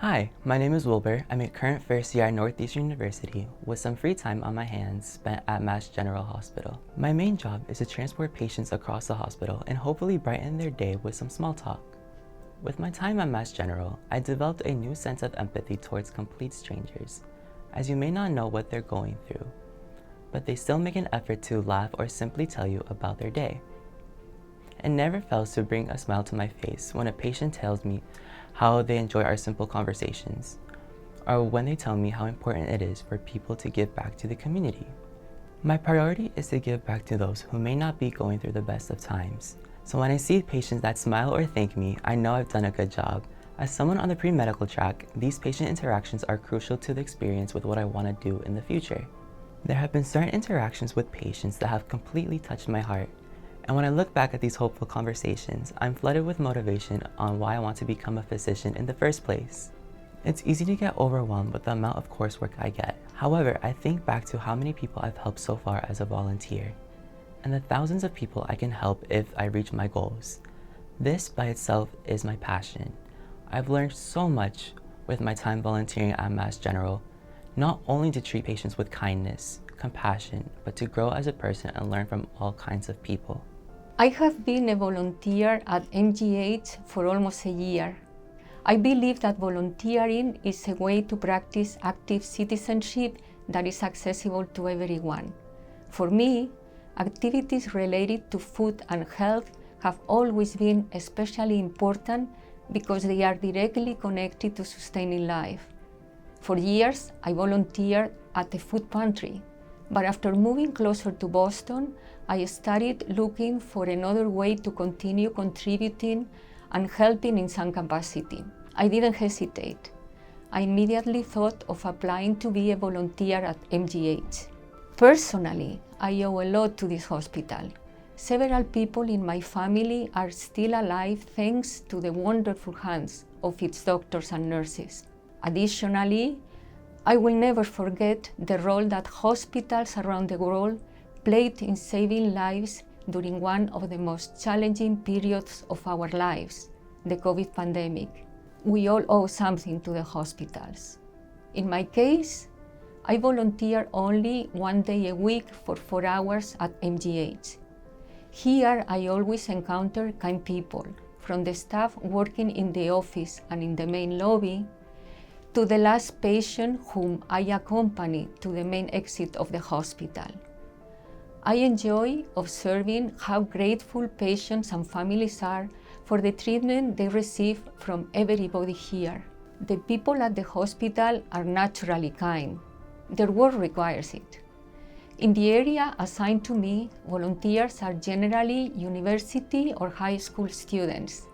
Hi, my name is Wilbur. I'm a current first year at Northeastern University with some free time on my hands spent at Mass General Hospital. My main job is to transport patients across the hospital and hopefully brighten their day with some small talk. With my time at Mass General, I developed a new sense of empathy towards complete strangers, as you may not know what they're going through, but they still make an effort to laugh or simply tell you about their day. It never fails to bring a smile to my face when a patient tells me how they enjoy our simple conversations, or when they tell me how important it is for people to give back to the community. My priority is to give back to those who may not be going through the best of times. So when I see patients that smile or thank me, I know I've done a good job. As someone on the pre-medical track, these patient interactions are crucial to the experience with what I want to do in the future. There have been certain interactions with patients that have completely touched my heart. And when I look back at these hopeful conversations, I'm flooded with motivation on why I want to become a physician in the first place. It's easy to get overwhelmed with the amount of coursework I get. However, I think back to how many people I've helped so far as a volunteer, and the thousands of people I can help if I reach my goals. This by itself is my passion. I've learned so much with my time volunteering at Mass General, not only to treat patients with kindness, compassion, but to grow as a person and learn from all kinds of people. I have been a volunteer at MGH for almost a year. I believe that volunteering is a way to practice active citizenship that is accessible to everyone. For me, activities related to food and health have always been especially important because they are directly connected to sustaining life. For years, I volunteered at the food pantry, but after moving closer to Boston, I started looking for another way to continue contributing and helping in some capacity. I didn't hesitate. I immediately thought of applying to be a volunteer at MGH. Personally, I owe a lot to this hospital. Several people in my family are still alive thanks to the wonderful hands of its doctors and nurses. Additionally, I will never forget the role that hospitals around the world played in saving lives during one of the most challenging periods of our lives, the COVID pandemic. We all owe something to the hospitals. In my case, I volunteer only 1 day a week for 4 hours at MGH. Here, I always encounter kind people, from the staff working in the office and in the main lobby, to the last patient whom I accompany to the main exit of the hospital. I enjoy observing how grateful patients and families are for the treatment they receive from everybody here. The people at the hospital are naturally kind. Their work requires it. In the area assigned to me, volunteers are generally university or high school students.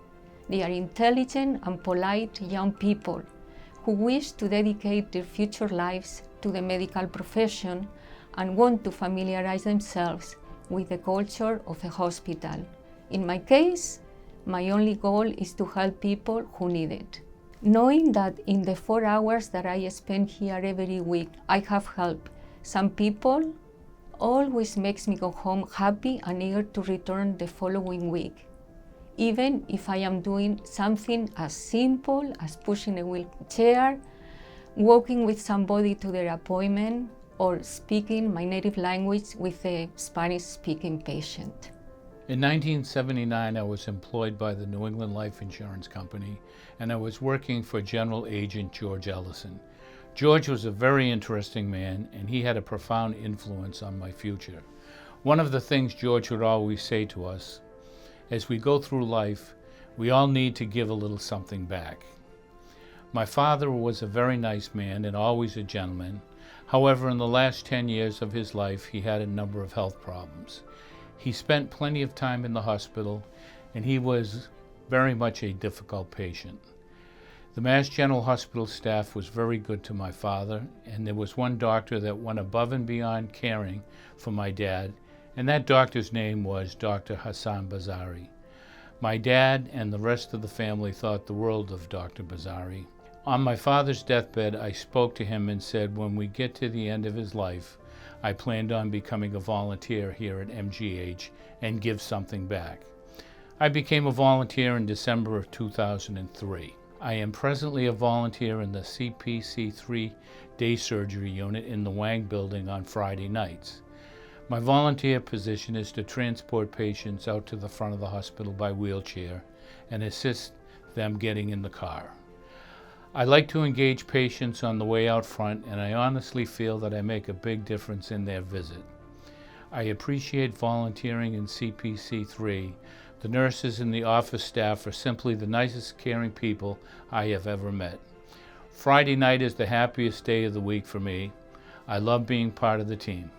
They are intelligent and polite young people who wish to dedicate their future lives to the medical profession and want to familiarize themselves with the culture of a hospital. In my case, my only goal is to help people who need it. Knowing that in the 4 hours that I spend here every week, I have helped some people always makes me go home happy and eager to return the following week, even if I am doing something as simple as pushing a wheelchair, walking with somebody to their appointment, or speaking my native language with a Spanish-speaking patient. In 1979, I was employed by the New England Life Insurance Company, and I was working for General Agent George Ellison. George was a very interesting man, and he had a profound influence on my future. One of the things George would always say to us, as we go through life, we all need to give a little something back. My father was a very nice man and always a gentleman. However, in the last 10 years of his life, he had a number of health problems. He spent plenty of time in the hospital, and he was very much a difficult patient. The Mass General Hospital staff was very good to my father, and there was one doctor that went above and beyond caring for my dad, and that doctor's name was Dr. Hassan Bazari. My dad and the rest of the family thought the world of Dr. Bazari. On my father's deathbed, I spoke to him and said when we get to the end of his life, I planned on becoming a volunteer here at MGH and give something back. I became a volunteer in December of 2003. I am presently a volunteer in the CPC3 day surgery unit in the Wang building on Friday nights. My volunteer position is to transport patients out to the front of the hospital by wheelchair and assist them getting in the car. I like to engage patients on the way out front, and I honestly feel that I make a big difference in their visit. I appreciate volunteering in CPC3. The nurses and the office staff are simply the nicest, caring people I have ever met. Friday night is the happiest day of the week for me. I love being part of the team.